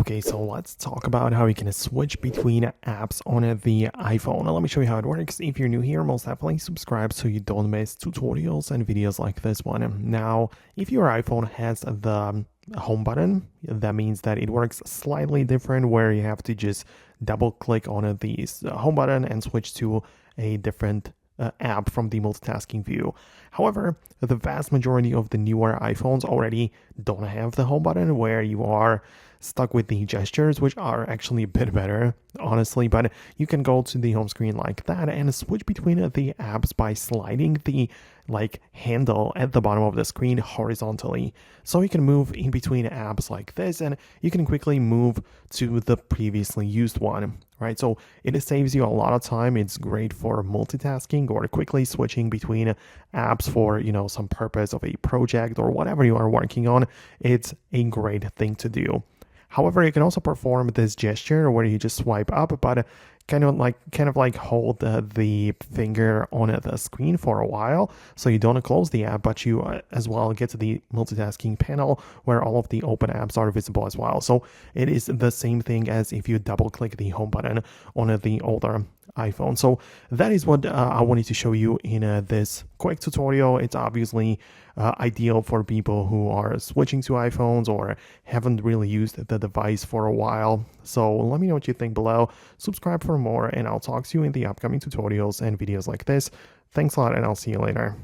Okay, so let's talk about how you can switch between apps on the iPhone. Now, let me show you how it works. If you're new here, most definitely subscribe so you don't miss tutorials and videos like this one. Now, if your iPhone has the home button, that means that it works slightly different where you have to just double click on the home button and switch to a different app from the multitasking view. However, the vast majority of the newer iPhones already don't have the home button where you are stuck with the gestures, which are actually a bit better, honestly. But you can go to the home screen like that and switch between the apps by sliding the handle at the bottom of the screen horizontally. So you can move in between apps like this and you can quickly move to the previously used one, right? So it saves you a lot of time. It's great for multitasking or quickly switching between apps for, some purpose of a project or whatever you are working on. It's a great thing to do. However, you can also perform this gesture where you just swipe up, but kind of like hold the finger on the screen for a while, so you don't close the app, but you as well get to the multitasking panel where all of the open apps are visible as well. So it is the same thing as if you double click the home button on the older iPhone. So that is what I wanted to show you in this quick tutorial. It's obviously ideal for people who are switching to iPhones or haven't really used the device for a while. So let me know what you think below. Subscribe for more, and I'll talk to you in the upcoming tutorials and videos like this. Thanks a lot, and I'll see you later.